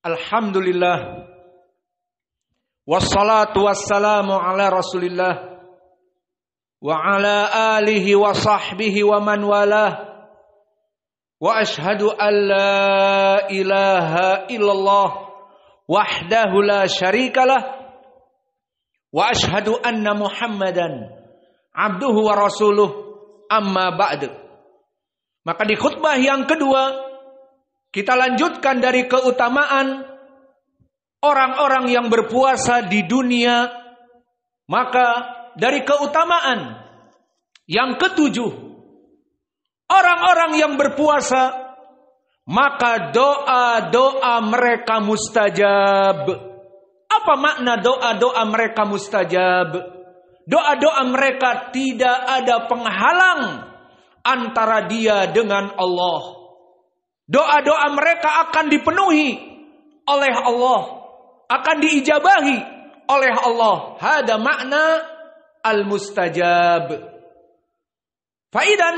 Alhamdulillah. Wassalatu wassalamu ala Rasulillah wa ala alihi wa sahbihi wa man walah. Wa ashhadu an la ilaha illallah wahdahu la syarikalah wa ashhadu anna Muhammadan abduhu wa rasuluh, amma ba'du. Maka di khutbah yang kedua kita lanjutkan dari keutamaan orang-orang yang berpuasa di dunia. Maka dari keutamaan yang ketujuh, orang-orang yang berpuasa, maka doa-doa mereka mustajab. Apa makna doa-doa mereka mustajab? Doa-doa mereka tidak ada penghalang antara dia dengan Allah. Doa-doa mereka akan dipenuhi oleh Allah, akan diijabahi oleh Allah. Hada makna al-mustajab. Faidan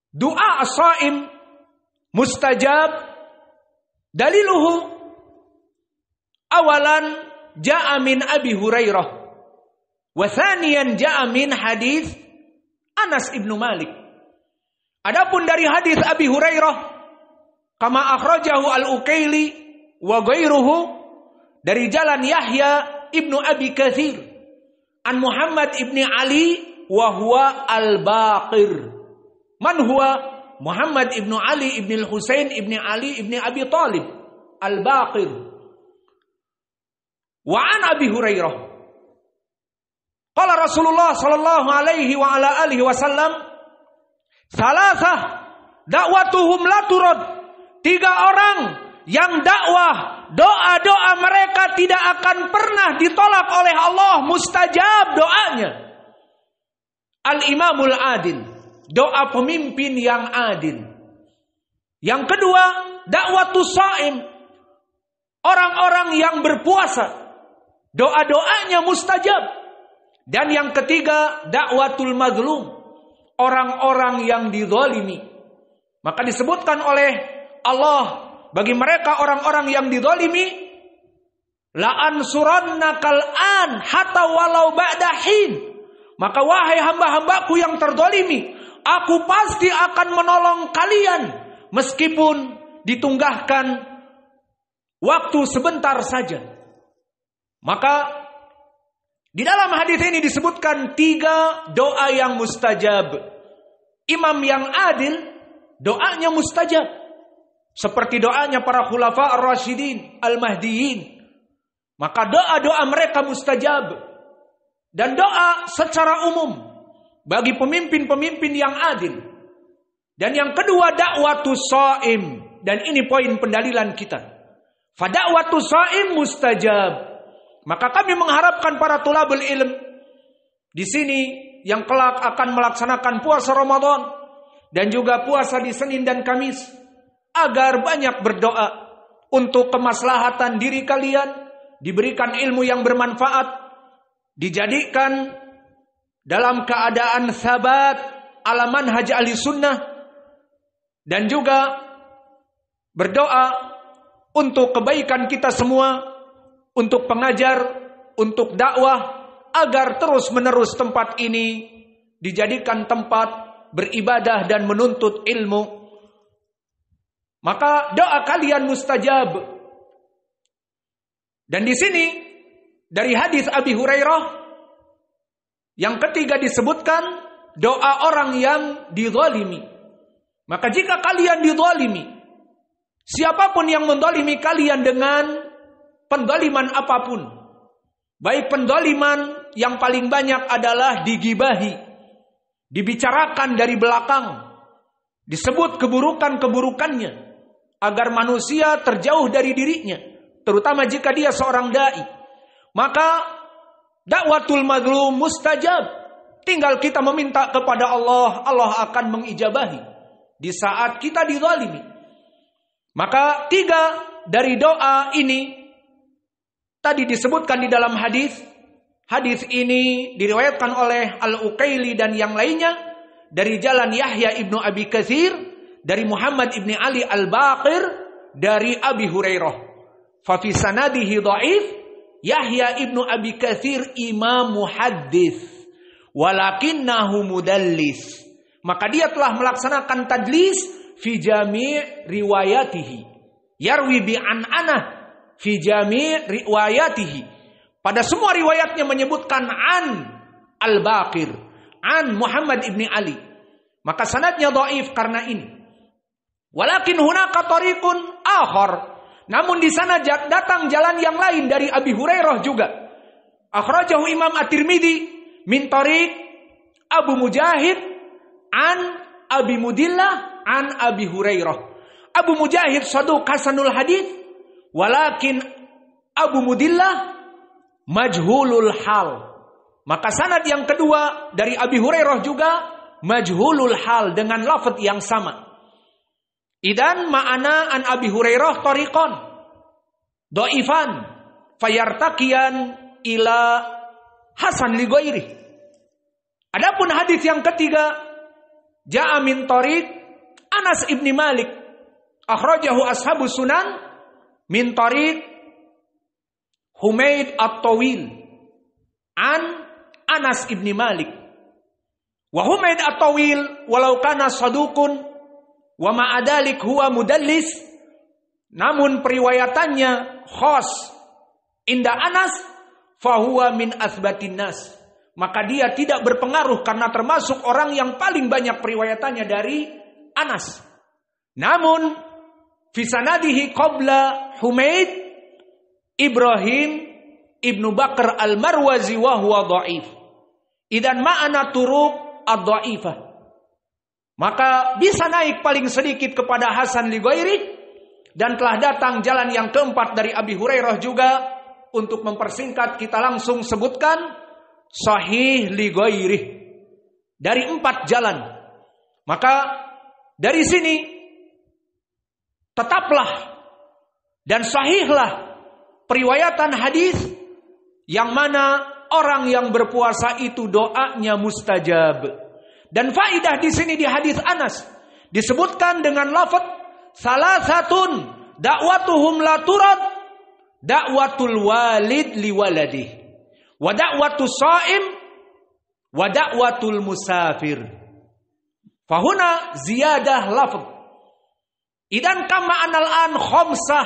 doa as-shaim mustajab daliluhu awalan ja'a min Abi Hurairah wa thaniyan ja'a min hadis Anas ibnu Malik. Adapun dari hadis Abi Hurairah, kama akhrajahu al-Ukaili wa ghairuhu, dari jalan Yahya ibnu Abi Katsir an Muhammad ibni Ali wa huwa al-Baqir. Man huwa Muhammad ibnu Ali ibni al-Husain ibni Ali ibni Abi Talib al-Baqir. Wa an Abi Hurairah qala Rasulullah sallallahu alaihi wa ala alihi wasallam, salasah dakwatuhum la turad. 3 orang yang dakwah, doa-doa mereka tidak akan pernah ditolak oleh Allah, mustajab doanya. Al-imamul adil, doa pemimpin yang adil. Yang kedua, dakwatus shaim, orang-orang yang berpuasa, doa-doanya mustajab. Dan yang ketiga, dakwatul mazlum, orang-orang yang dizalimi. Maka disebutkan oleh Allah bagi mereka orang-orang yang dizalimi, la ansurannakal an hatta walau ba'da hin. Maka wahai hamba-hambaku yang terzalimi, aku pasti akan menolong kalian meskipun ditunggahkan waktu sebentar saja. Maka di dalam hadis ini disebutkan 3 doa yang mustajab. Imam yang adil, doanya mustajab. Seperti doanya para khulafa ar-rasyidin, al-mahdiyin. Maka doa-doa mereka mustajab. Dan doa secara umum bagi pemimpin-pemimpin yang adil. Dan yang kedua, dakwatus shaim. Dan ini poin pendalilan kita. Fadakwatus shaim mustajab. Maka kami mengharapkan para tulabul ilm di sini yang kelak akan melaksanakan puasa Ramadan dan juga puasa di Senin dan Kamis, agar banyak berdoa untuk kemaslahatan diri kalian, diberikan ilmu yang bermanfaat, dijadikan dalam keadaan sabat ala manhaj ahli sunnah, dan juga berdoa untuk kebaikan kita semua, untuk pengajar, untuk dakwah, agar terus-menerus tempat ini dijadikan tempat beribadah dan menuntut ilmu. Maka doa kalian mustajab. Dan di sini dari hadis Abi Hurairah yang ketiga disebutkan doa orang yang dizalimi. Maka jika kalian dizalimi, siapapun yang menzalimi kalian dengan penzaliman apapun, baik penzaliman yang paling banyak adalah digibahi, dibicarakan dari belakang, disebut keburukan-keburukannya, agar manusia terjauh dari dirinya, terutama jika dia seorang dai. Maka dakwatul mazlum mustajab. Tinggal kita meminta kepada Allah, Allah akan mengijabahi di saat kita dizalimi. Maka 3 dari doa ini tadi disebutkan di dalam hadis. Hadis ini diriwayatkan oleh Al-Ukaili dan yang lainnya dari jalan Yahya ibnu Abi Katsir dari Muhammad ibn Ali Al-Baqir dari Abi Hurairah. Fa fi sanadihi dhaif Yahya ibnu Abi Katsir imam muhaddits walakinnahu mudallis. Maka dia telah melaksanakan tadlis fi jami' riwayatihi. Yarwi bi an'anah fi jami' riwayatihi. Pada semua riwayatnya menyebutkan an Al-Baqir, an Muhammad ibn Ali. Maka sanadnya dhaif karena ini. Walakin hunaka tariqun akhar. Namun di sana datang jalan yang lain dari Abi Hurairah juga. Akhrajahu Imam At-Tirmidzi min tariq Abu Mujahid an Abi Mudillah an Abi Hurairah. Abu Mujahid saduq hasanul hadits, walakin Abu Mudillah majhulul hal. Maka sanad yang kedua dari Abi Hurairah juga majhulul hal dengan lafaz yang sama. Idan ma'ana an Abi Hurairah tariqan dhaifan fayartaqiyan ila hasan li ghairi. Adapun hadis yang ketiga ja'a min tariq Anas ibn Malik akhrajahu ashabus sunan min tariq Humaid at-Tawil an Anas ibn Malik. Wa Humaid at-Tawil walau kana saduqun wa ma'adalik huwa mudallis, namun periwayatannya khas inda Anas fahuwa min asbatin nas, maka dia tidak berpengaruh karena termasuk orang yang paling banyak periwayatannya dari Anas. Namun fi sanadihi qabla Humaid Ibrahim ibnu Bakr al-Marwazi wa huwa dhaif. Idan ma'ana turuq ad-dhaifah, maka bisa naik paling sedikit kepada Hasan li ghairi, dan telah datang jalan yang keempat dari Abi Hurairah juga. Untuk mempersingkat kita langsung sebutkan sahih li ghairi dari 4 jalan. Maka dari sini tetaplah dan sahihlah periwayatan hadis yang mana orang yang berpuasa itu doanya mustajab. Dan faidah di sini di hadis Anas disebutkan dengan lafaz salasatun da'watuhum la turad, da'watul walid liwaladih, wa da'watus shaim, wa da'watul musafir. Fahuna ziyadah lafaz. Idan kama anal an khamsah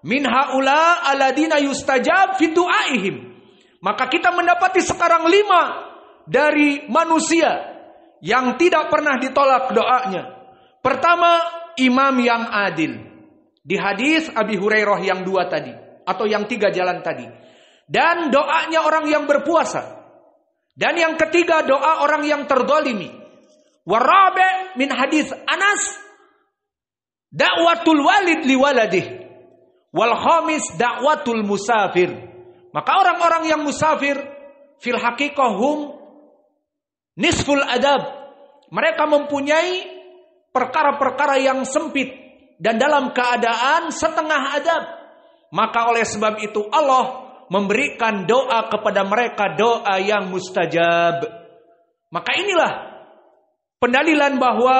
min haula aladina yustajab fi du'aihim. Maka kita mendapati sekarang 5 dari manusia yang tidak pernah ditolak doanya. Pertama, imam yang adil. Di hadis Abi Hurairah yang 2 tadi, atau yang 3 jalan tadi. Dan doanya orang yang berpuasa. Dan yang ketiga, doa orang yang terzalimi. Warabi' min hadis Anas, da'watul walid liwaladih. Wal khamis da'watul musafir. Maka orang-orang yang musafir fil haqiqah hum nisful adab. Mereka mempunyai perkara-perkara yang sempit dan dalam keadaan setengah adab. Maka oleh sebab itu Allah memberikan doa kepada mereka, doa yang mustajab. Maka inilah pendalilan bahwa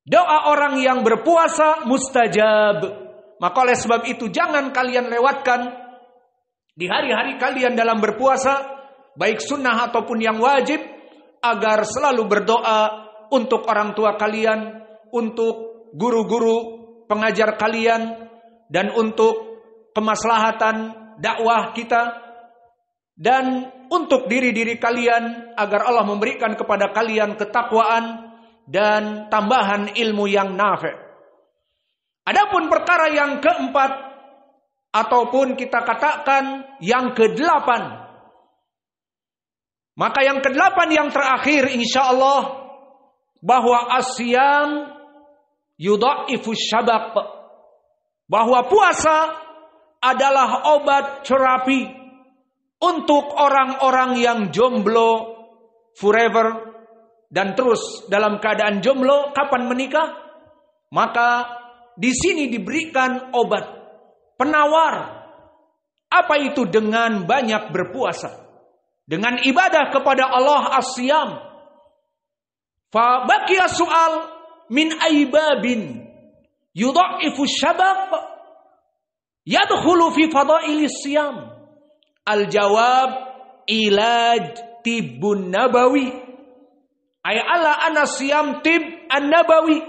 doa orang yang berpuasa mustajab. Maka oleh sebab itu jangan kalian lewatkan di hari-hari kalian dalam berpuasa, baik sunnah ataupun yang wajib, agar selalu berdoa untuk orang tua kalian, untuk guru-guru pengajar kalian, dan untuk kemaslahatan dakwah kita, dan untuk diri-diri kalian agar Allah memberikan kepada kalian ketakwaan dan tambahan ilmu yang nafi'. Adapun perkara yang keempat ataupun kita katakan yang ke-8, maka yang ke-8 yang terakhir insyaallah bahwa asyam yudha'ifu syabab, bahwa puasa adalah obat terapi untuk orang-orang yang jomblo forever dan terus dalam keadaan jomblo kapan menikah. Maka di sini diberikan obat penawar. Apa itu? Dengan banyak berpuasa, dengan ibadah kepada Allah, as-siyam. Fa baqiya soal, min aibabin yudha'ifu syabab yadkhulu fi fadailis siyam. Al-jawab ilaj tibbun nabawi. Ay ala anna siyam tib an-nabawi.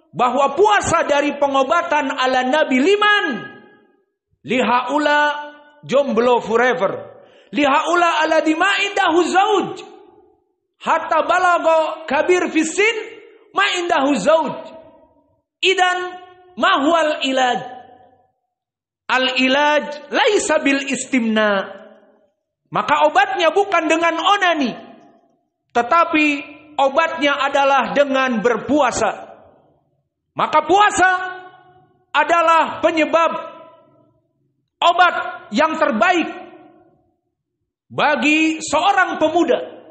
Bahwa puasa dari pengobatan ala Nabi liman. Lihaula jomblo forever. Lihaula ala dima indahu zauj. Hatta balago kabir fisin ma indahu zauj. Idan mahwal ilaj. Al-ilaj laisa bil istimna. Maka obatnya bukan dengan onani, tetapi obatnya adalah dengan berpuasa. Maka puasa adalah penyebab obat yang terbaik bagi seorang pemuda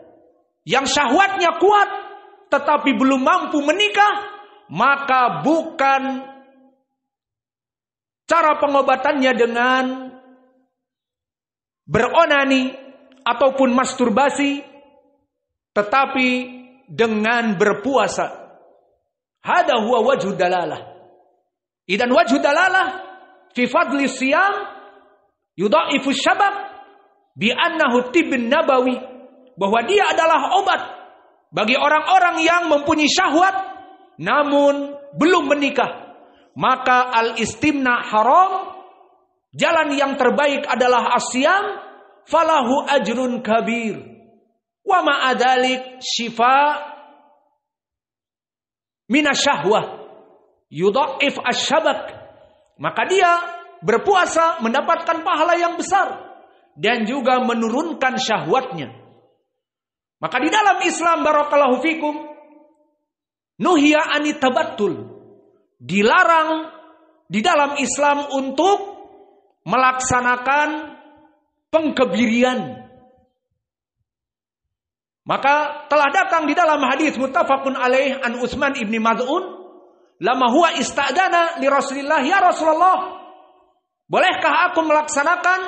yang syahwatnya kuat tetapi belum mampu menikah. Maka bukan cara pengobatannya dengan beronani ataupun masturbasi, tetapi dengan berpuasa. Hada huwa wajhu dalalah. Idan wajhu dalalah fi fadli siyam yudha'ifu syabab bi annahu tibbun nabawi, bahwa dia adalah obat bagi orang-orang yang mempunyai syahwat namun belum menikah. Maka al-istimna haram. Jalan yang terbaik adalah asyam, falahu ajrun kabir. Wa ma'adalik syifa minasyahwah yudha'if asyabak. Maka dia berpuasa mendapatkan pahala yang besar dan juga menurunkan syahwatnya. Maka di dalam Islam, barakallahu fikum, nuhiya anit tabattul. Dilarang di dalam Islam untuk melaksanakan pengkebirian. Maka telah datang di dalam hadis muttafaqun alaih an Utsman ibni Maz'un, lama huwa ista'dana li Rasulillah, ya Rasulullah, bolehkah aku melaksanakan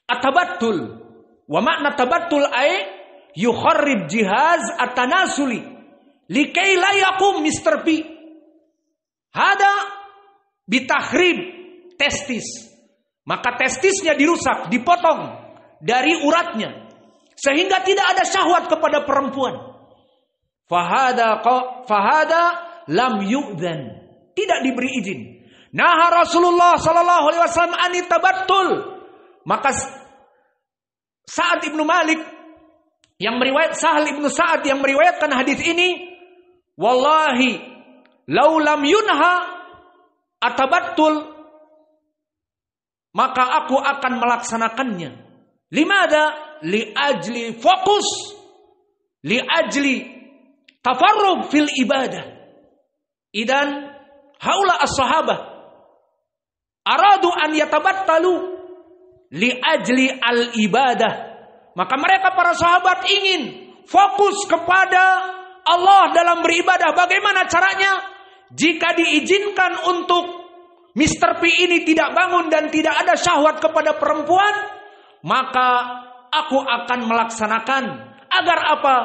at-tabattul? Wa makna tabattul ay yukharrib jihaz at-tanasuli likai la yakum Mr. P. Hada bitahrim testis. Maka testisnya dirusak, dipotong dari uratnya sehingga tidak ada syahwat kepada perempuan. Fahada lam yu'dzan, tidak diberi izin. Nah, Rasulullah sallallahu alaihi wasallam anit tabattul. Maka Sa'ad ibnu Malik yang meriwayat, Sahal ibnu Sa'ad yang meriwayatkan hadis ini, wallahi lau lam yunha atabattul, maka aku akan melaksanakannya. Limada? Li ajli fokus, li ajli tafarrug fil ibadah. Idan haula as-sahabah aradu an yatabattalu li ajli al-ibadah. Maka mereka para sahabat ingin fokus kepada Allah dalam beribadah. Bagaimana caranya? Jika diizinkan untuk Mr. P ini tidak bangun dan tidak ada syahwat kepada perempuan, maka aku akan melaksanakan. Agar apa?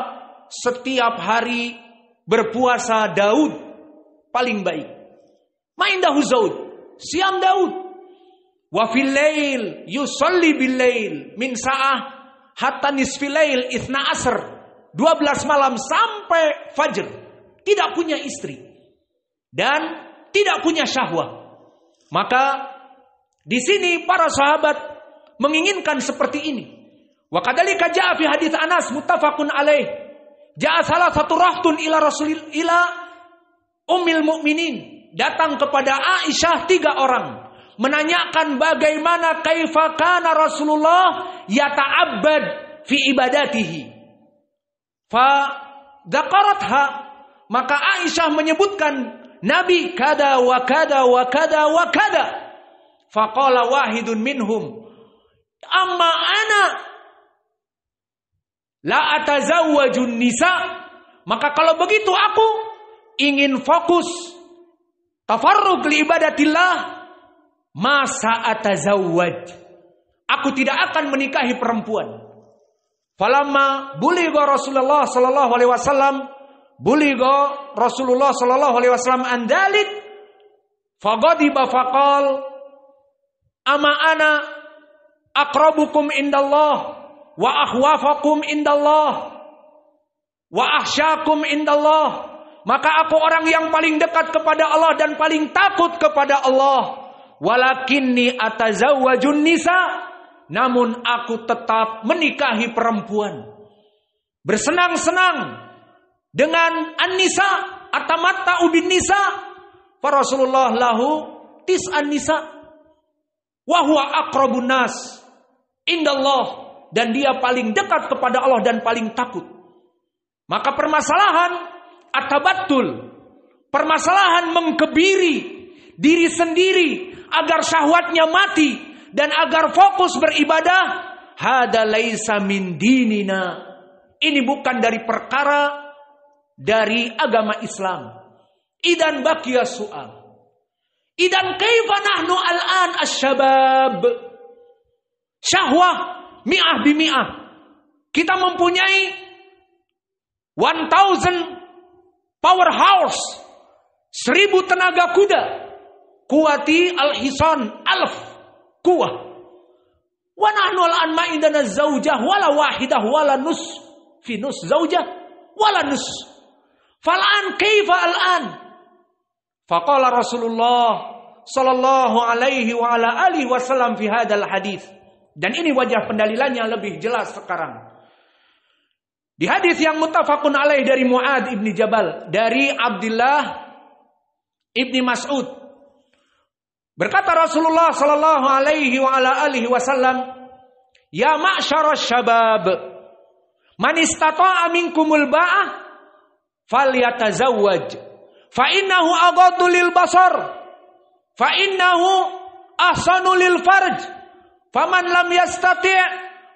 Setiap hari berpuasa Daud paling baik. Ma'indahu Zaud, siam Daud. Wa fil lail yusalli bil lail min sa'ah hatta nisfil lail 12 malam sampai fajr. Tidak punya istri dan tidak punya syahwat. Maka di sini para sahabat menginginkan seperti ini. Wa kadzalika jaa fi hadits Anas muttafaqun alaih. Jaa salah satu rahtun ila Rasulillah ila ummil mukminin. Datang kepada Aisyah 3 orang menanyakan bagaimana kaifa kana Rasulullah yata'abbad fi ibadatihi. Fa dzakaratha, maka Aisyah menyebutkan Nabi kada wa kada wa kada wa kada. Faqala wahidun minhum, amma ana la atazawwajun nisa. Maka kalau begitu aku ingin fokus tafarrug li ibadatillah, masa atazawwaj, aku tidak akan menikahi perempuan. Falamma buligha Rasulullah sallallahu alaihi wasallam buligha Rasulullah sallallahu alaihi wasallam an dalik faghadiba faqal ama ana aqrabukum indallah wa akhwafakum indallah wa akhsyakum indallah. Maka aku orang yang paling dekat kepada Allah dan paling takut kepada Allah. Walakinni atazawwajun nisa, namun aku tetap menikahi perempuan. Bersenang-senang dengan an-nisa, atamatta'u bin nisa. Fa Rasulullah lahu tis'an nisa wa huwa aqrabun nas indallah, dan dia paling dekat kepada Allah dan paling takut. Maka permasalahan atabattul, permasalahan mengkebiri diri sendiri agar syahwatnya mati dan agar fokus beribadah, hada laisa min dinina. Ini bukan dari perkara dari agama Islam. Idan baqiya su'al. Idan kaifa nahnu al'an asy-syabab? Syahwah mi'ah bimi'ah. Kita mempunyai 1000 powerhouse, 1000 tenaga kuda. Kuwati al-hisan alf kuwah. Wa nahnu al'an ma indana zaujah wala wahidah wala nus fi nus zaujah wala nus. Fal'an kaifa al'an? Faqala Rasulullah sallallahu alaihi wa ala alihi wasallam fi hadzal hadis. Dan ini wajah pendalilannya lebih jelas sekarang. Di hadis yang muttafaqun alaih dari Mu'adz ibni Jabal, dari Abdullah ibni Mas'ud, berkata Rasulullah sallallahu alaihi wa ala alihi wasallam, ya ma'syarasy syabab, man istata'a minkumul ba'ah falyatazawwaj, fa innahu aghaddu lil basar, fa innahu ahsanu lil farj, faman lam yastati'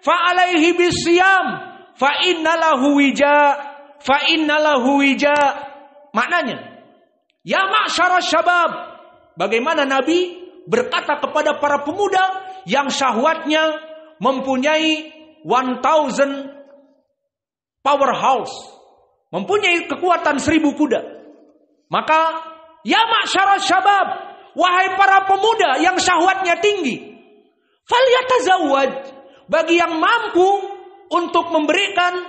fa alaihi bisiyam, fa innalahu wija, fa innalahu wija. Maknanya, ya ma'syarasy syabab, bagaimana Nabi berkata kepada para pemuda yang syahwatnya mempunyai 1000 powerhouse, mempunyai kekuatan 1000 kuda. Maka, ya ma'syarasy syabab, wahai para pemuda yang syahwatnya tinggi, falyatazawwaj, bagi yang mampu untuk memberikan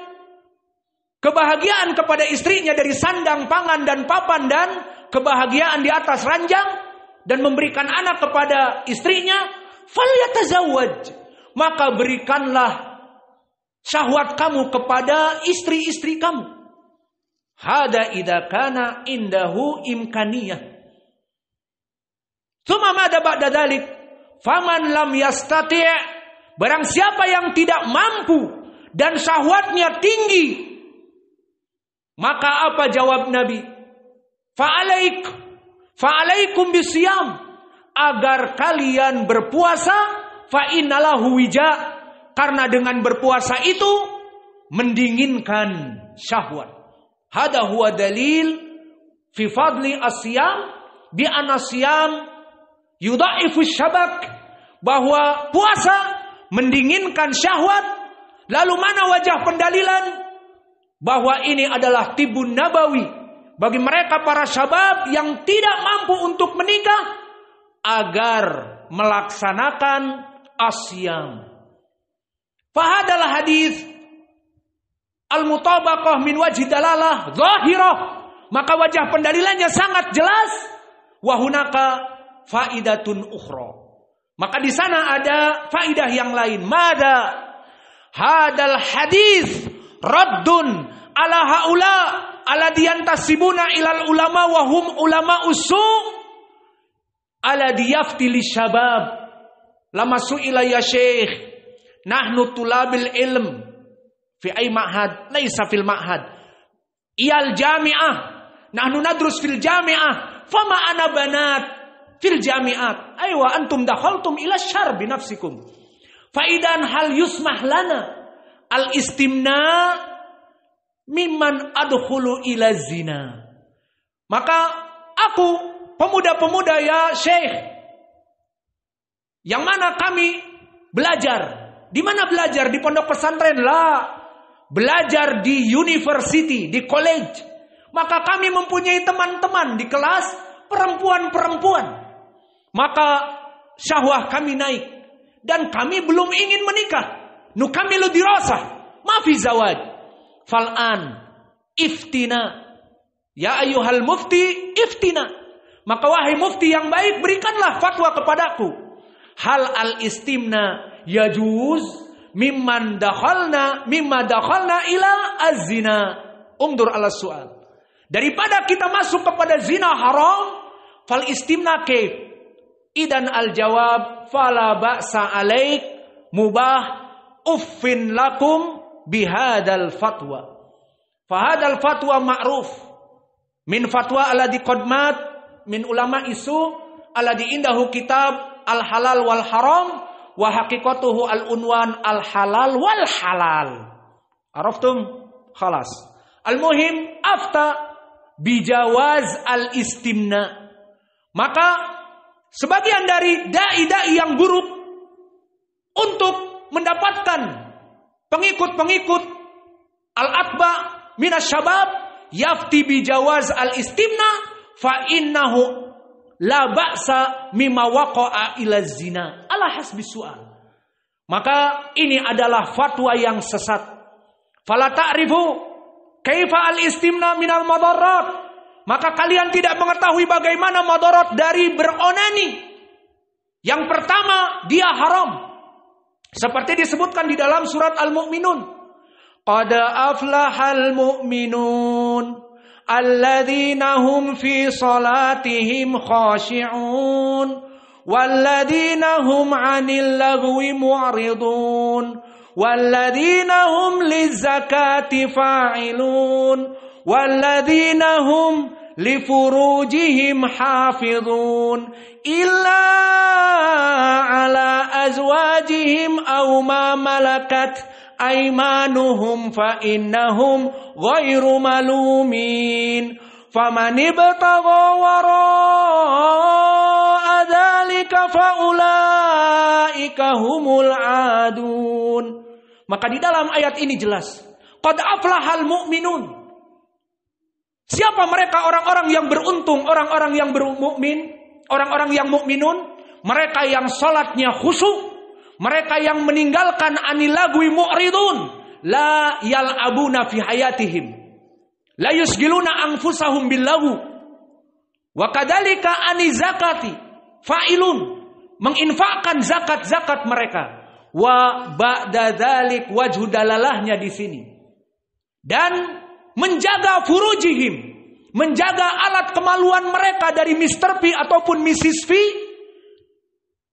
kebahagiaan kepada istrinya dari sandang, pangan, dan papan, dan kebahagiaan di atas ranjang, dan memberikan anak kepada istrinya, falyatazawwaj, maka berikanlah syahwat kamu kepada istri-istri kamu. Hada idza kana indahu imkaniyah. Tsumma madza ba'da dzalik? Faman lam yastati', barang siapa yang tidak mampu dan syahwatnya tinggi, maka apa jawab Nabi? Fa'alaikum bisiyam, agar kalian berpuasa, fa innalahu wija, karena dengan berpuasa itu mendinginkan syahwat. Hada huwa dalil fi fadli asyam bi anna siyam yudha'ifu syabak, bahwa puasa mendinginkan syahwat. Lalu mana wajah pendalilan bahwa ini adalah tibun nabawi bagi mereka para syabab yang tidak mampu untuk menikah agar melaksanakan asyam. Fahadal hadis al-mutabaqah min wajhi dalalah zahirah, maka wajah pendalilannya sangat jelas. Wa hunaka faidatun ukhra, maka di sana ada faidah yang lain. Mada hadal hadis raddun ala haula alladhiyantasibuna ilal ulama wa hum ulama usu' alladhiyafti lisyabab lama su'ila ya syekh nahnu tulabil ilm fi ay ma'had laisa fil ma'had iyal jami'ah nahnu nadrus fil jami'ah fama ana banat fil jami'at aywa antum dakhaltum ila syar bi nafsikum faidan hal yusmah lana al istimna mimman adkhulu ila zina. Maka aku pemuda-pemuda ya syekh, yang mana kami belajar. Di mana belajar? Di pondok pesantren lah. Belajar di university, di college. Maka kami mempunyai teman-teman di kelas perempuan-perempuan. Maka syahwah kami naik. Dan kami belum ingin menikah. Nukamilu dirasah. Mafi zawaj. Fal'an. Iftina. Ya ayyuhal mufti iftina. Maka wahai mufti yang baik, berikanlah fatwa kepadaku. Hal al-istimna yajuz mimma dakhalna ila az-zina. Undur ala soal. Daripada kita masuk kepada zina haram, fal istimna kaif? Idan al-jawab fala ba'sa alaik mubah uffin lakum bihadal fatwa. Fahadal fatwa ma'ruf min fatwa alladhi qadmat min ulama isu alladhi indahu kitab al-halal wal haram wa haqiqatuhu al-unwan al-halal wal halal. Araftum? Khalas. Al-muhim afta bijawaz al-istimna. Maka sebagian dari dai-dai yang buruk untuk mendapatkan pengikut-pengikut al-atba minas syabab yafti bijawaz al-istimna fa innahu la ba'sa mimma waqa'a ila zina ala hasbi su'al. Maka ini adalah fatwa yang sesat. Fala ta'rifu kaifa al-istimna minal madarrat. Maka kalian tidak mengetahui bagaimana madarat dari beronani. Yang pertama, dia haram. Seperti disebutkan di dalam surat Al-Mu'minun. Qad aflahal mu'minun alladzina hum fi salatihim khashi'un walladzina hum 'anil lagwi mu'ridun walladzina hum lizakati fa'ilun walladzina hum lifurujihim hafizun illa ala azwajihim aw ma malakat aymanuhum fa innahum ghairu malumin faman ibtagha wara'a dzalika fa ulaika humul adun. Maka di dalam ayat ini jelas, qad aflahal mu'minun. Siapa mereka orang-orang yang beruntung, orang-orang yang bermukmin, orang-orang yang mukminun? Mereka yang salatnya khusyuk, mereka yang meninggalkan anil lagwi mu'ridun, la yal'abuna fi hayatihim, la yusgiluna anfusahum bil lagwi, wa kadzalika ani zakati fa'ilun, menginfakkan zakat-zakat mereka, wa ba'da dzalik wajhu dalalahnya di sini. Dan menjaga furujihim, menjaga alat kemaluan mereka dari Mr. P ataupun Mrs. V.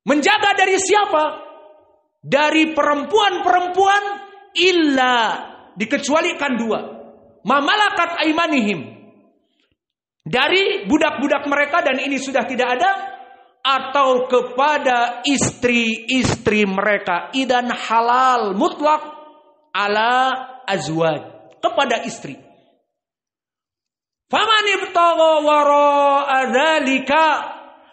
Menjaga dari siapa? Dari perempuan-perempuan illa, dikecualikan dua. Mamalakat aimanihim, dari budak-budak mereka, dan ini sudah tidak ada, atau kepada istri-istri mereka. Idan halal mutlak ala azwaj, kepada istri. Faman ibtagha wara'a dzalika,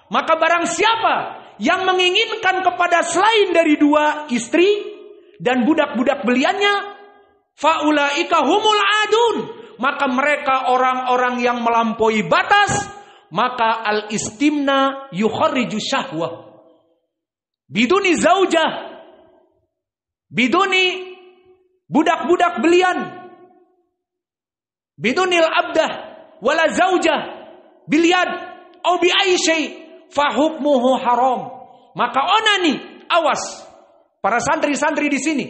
maka barang siapa yang menginginkan kepada selain dari dua istri dan budak-budak beliannya, faulaika humul adun, maka mereka orang-orang yang melampaui batas. Maka al-istimna yukharriju syahwah biduni zaujah, biduni budak-budak belian, bidunil abdah wala zaujah bilyad au bi ayyi syai fa hukmuhu haram. Maka onani, awas para santri-santri di sini,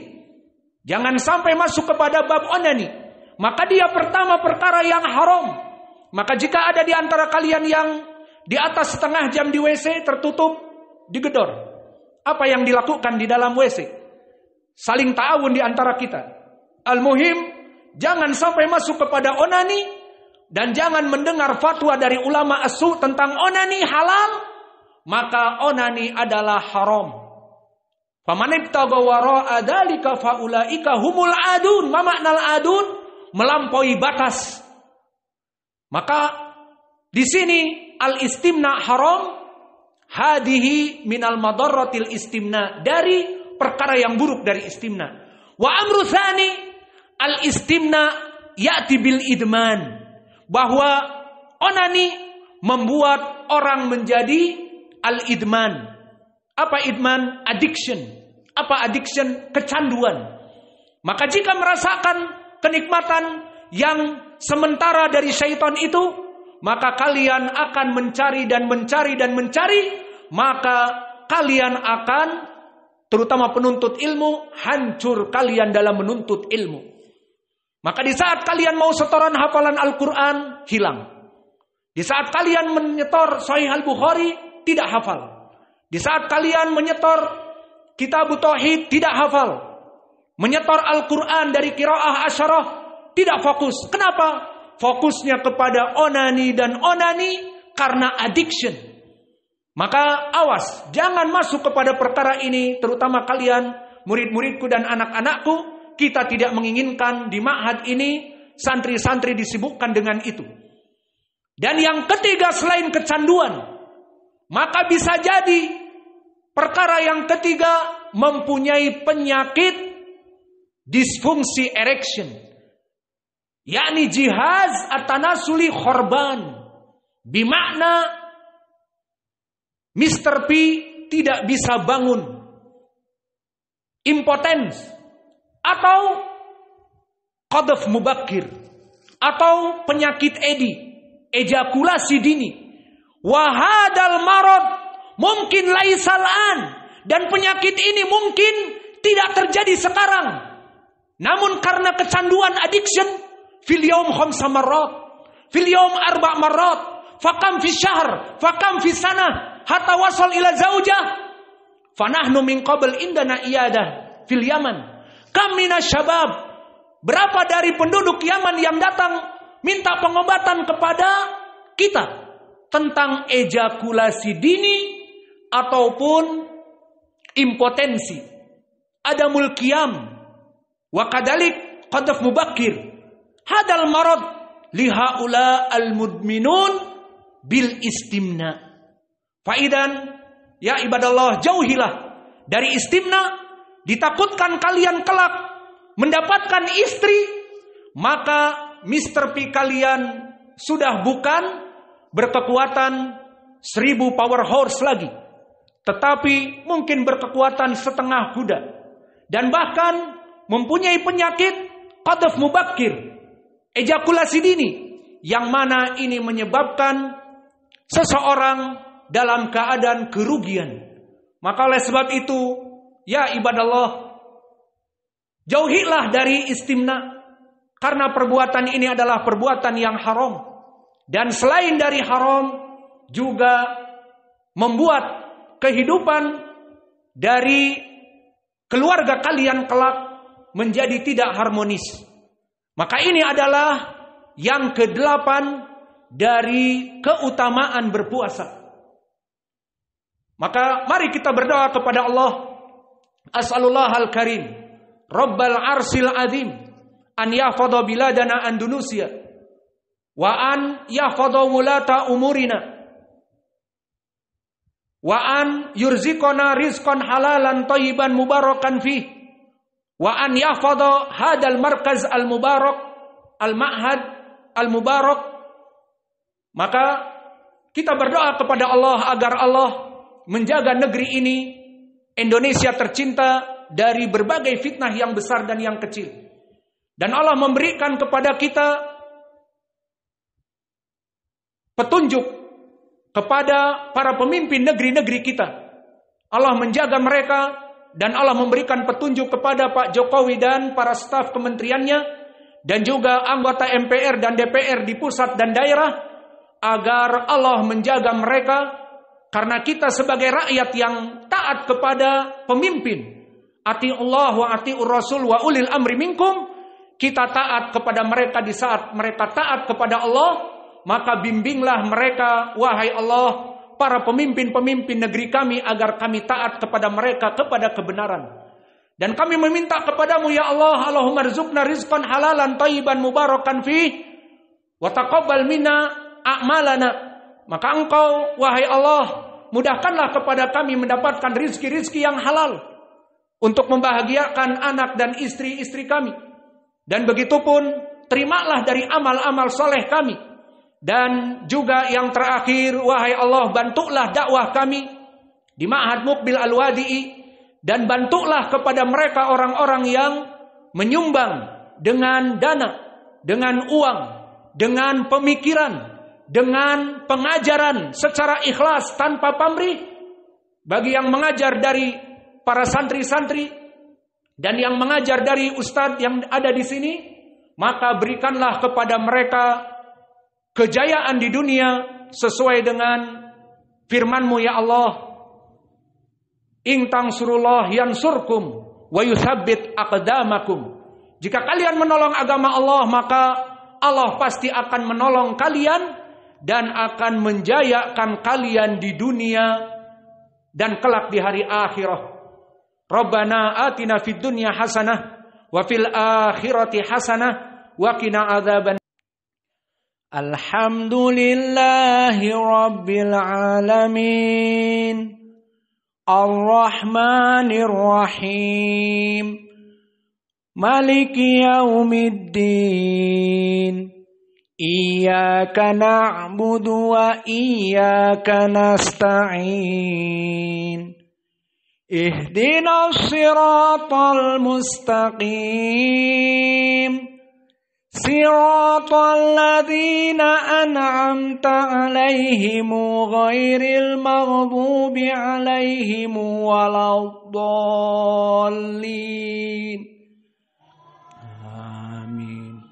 jangan sampai masuk kepada bab onani. Maka dia pertama perkara yang haram. Maka jika ada di antara kalian yang di atas setengah jam di WC tertutup, digedor. Apa yang dilakukan di dalam WC? Saling ta'awun di antara kita. Al-muhim, jangan sampai masuk kepada onani. Dan jangan mendengar fatwa dari ulama as-su tentang onani halal, maka onani adalah haram. Faman ibtagha wara'a dzalika faulaika humul adun. Ma maknal adun? Melampaui batas. Maka di sini al-istimna haram, hadihi minal madarratil istimna, dari perkara yang buruk dari istimna. Wa amru tsani al-istimna ya'ti bil idman. bahwa onani membuat orang menjadi al-idman. Apa idman? Addiction. Apa addiction? Kecanduan. Maka jika merasakan kenikmatan yang sementara dari syaitan itu, maka kalian akan mencari dan mencari dan mencari, maka kalian akan, terutama penuntut ilmu, hancur kalian dalam menuntut ilmu. Maka di saat kalian mau setoran hafalan Al-Quran, hilang. Di saat kalian menyetor Sahih Al-Bukhari, tidak hafal. Di saat kalian menyetor Kitab Tauhid, tidak hafal. Menyetor Al-Quran dari qiraah asyarah, tidak fokus. Kenapa? Fokusnya kepada onani dan onani karena addiction. Maka awas, jangan masuk kepada perkara ini, terutama kalian, murid-muridku dan anak-anakku. Kita tidak menginginkan di ma'had ini santri-santri disibukkan dengan itu. Dan yang ketiga selain kecanduan, maka bisa jadi perkara yang ketiga mempunyai penyakit disfungsi erection, yakni jihaz at-tanasuli khorban. Bimakna Mr. P tidak bisa bangun, impotens, atau qadhf mubakir, atau penyakit edi, ejakulasi dini. Wahadal marad mungkin laisalan, dan penyakit ini mungkin tidak terjadi sekarang. Namun karena kecanduan addiction, fil yaum 5 marrat, fil yaum 4 marrat, fakam fi syahr, fakam fi sanah, hatta wasal ila zaujah. Fanahnu min qabl indana iyadah fil Yaman. Kam minasyabab, berapa dari penduduk Yaman yang datang minta pengobatan kepada kita tentang ejakulasi dini ataupun impotensi, adamul qiyam, wa kadalik qadhf mubakir. Hadal marad lihaula al-mudminun bil istimna. Faidan ya ibadallah, jauhilah dari istimna. Ditakutkan kalian kelak mendapatkan istri, maka Mr. P kalian sudah bukan berkekuatan 1000 power horse lagi, tetapi mungkin berkekuatan setengah kuda. Dan bahkan mempunyai penyakit qadhf mubakir, ejakulasi dini, yang mana ini menyebabkan seseorang dalam keadaan kerugian. Maka oleh sebab itu, ya ibadallah, jauhilah dari istimna, karena perbuatan ini adalah perbuatan yang haram. Dan selain dari haram, juga membuat kehidupan dari keluarga kalian kelak menjadi tidak harmonis. Maka ini adalah yang ke-8 dari keutamaan berpuasa. Maka mari kita berdoa kepada Allah. As'alullahal karim Rabbal arsil azim an yahfadha biladana Andalusia wa an yahfadha wulata umurina wa an yurziqana rizqan halalan thayyiban mubarakan fih wa an yahfadha hadal markaz al mubarak al ma'had al mubarak. Maka kita berdoa kepada Allah agar Allah menjaga negeri ini, Indonesia tercinta, dari berbagai fitnah yang besar dan yang kecil. Dan Allah memberikan kepada kita petunjuk kepada para pemimpin negeri-negeri kita. Allah menjaga mereka, dan Allah memberikan petunjuk kepada Pak Jokowi dan para staf kementeriannya, dan juga anggota MPR dan DPR di pusat dan daerah, agar Allah menjaga mereka. Karena kita sebagai rakyat yang taat kepada pemimpin, atiullah wa atiur rasul wa ulil amri minkum, kita taat kepada mereka di saat mereka taat kepada Allah, maka bimbinglah mereka, wahai Allah, para pemimpin-pemimpin negeri kami, agar kami taat kepada mereka, kepada kebenaran. Dan kami meminta kepadamu ya Allah, Allahumma rizukna rizqan halalan thayyiban mubarakan fih wa taqabbal minna a'malana. Maka engkau, wahai Allah, mudahkanlah kepada kami mendapatkan rizki-rizki yang halal untuk membahagiakan anak dan istri-istri kami. Dan begitu pun terimalah dari amal-amal soleh kami. Dan juga yang terakhir, wahai Allah, bantulah dakwah kami di Ma'had Muqbil Al-Wadi'i, dan bantulah kepada mereka orang-orang yang menyumbang dengan dana, dengan uang, dengan pemikiran, dengan pengajaran secara ikhlas tanpa pamrih. Bagi yang mengajar dari para santri-santri dan yang mengajar dari ustadz yang ada di sini, maka berikanlah kepada mereka kejayaan di dunia sesuai dengan firman-Mu ya Allah. In tansurullah yansurkum wa yutsabbit aqdamakum. Jika kalian menolong agama Allah, maka Allah pasti akan menolong kalian dan akan menjayakan kalian di dunia dan kelak di hari akhirah. Rabbana atina fid dunya hasanah wa fil akhirati hasanah wa qina adzaban. Alhamdulillahi rabbil alamin. Ar-Rahmanir Rahim. Maliki yaumiddin. Iyyaka na'budu wa iyyaka nasta'in. Ihdinas siratal mustaqim. Siratal ladzina an'amta 'alaihim ghairil maghdubi 'alaihim waladdallin. Amin.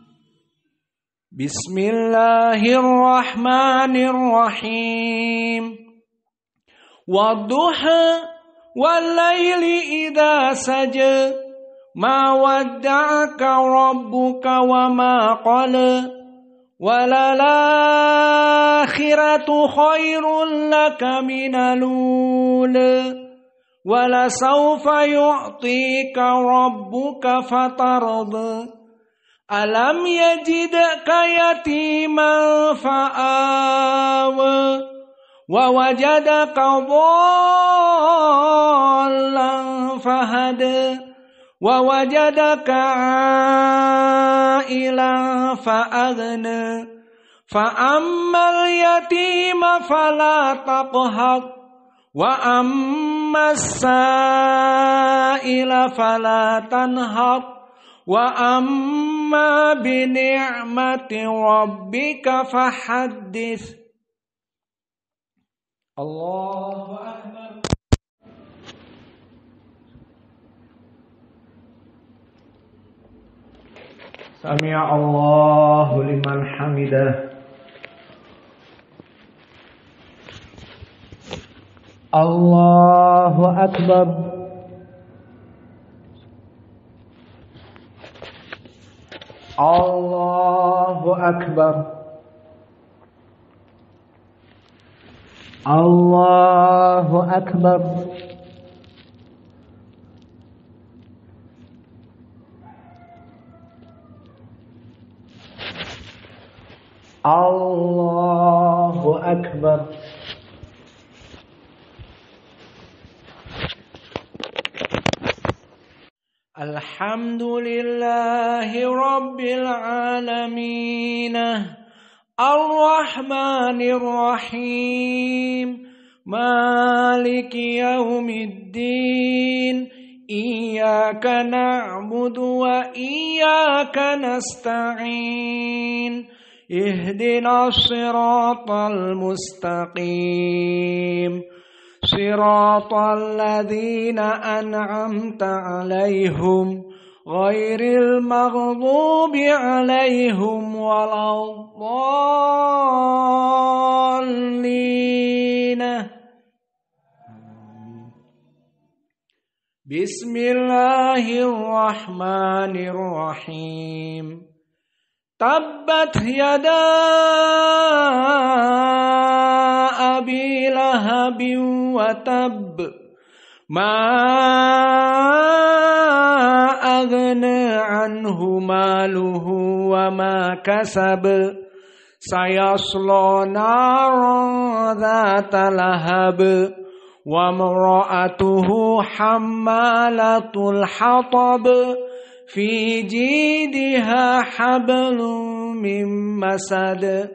Bismillahirrahmanirrahim. Wadduha wal laili idza saja. Ma wadda'aka rabbuka wa ma qala. Walal akhiratu khairul laka minal ula. Wala sawfa yu'tika rabbuka fatarda. Alam yajidka yatiman fa'awa. Wa wajadaka dhallan fahada. Wa wajadaka 'ailan fa'aghna. Fa'ammal yatima fala taqhar. Wa ammas sa'ila fala tanhar. Wa amma bi ni'mati rabbika fahaddits. Allahu akbar. Sami'a Allahu liman hamidah. Allahu akbar. Allahu akbar. Allahu akbar. Allahu akbar. Alhamdulillahi rabbil alamin. Ar-Rahmanir Rahim. Maliki yaumiddin. Iyyaka na'budu wa iyyaka nasta'in. Ihdinas siratal mustaqim. Siratal ladzina an'amta 'alaihim ghairil maghdubi 'alaihim waladdallin. Bismillahirrahmanirrahim. Tabbat yada abi lahabin wa tab. Ma aghna anhu maluhu wa ma kasab. Sayasla naran dhata lahab. Wa imra'atuhu hammalatul hatab. Fi jidha hablum min masad.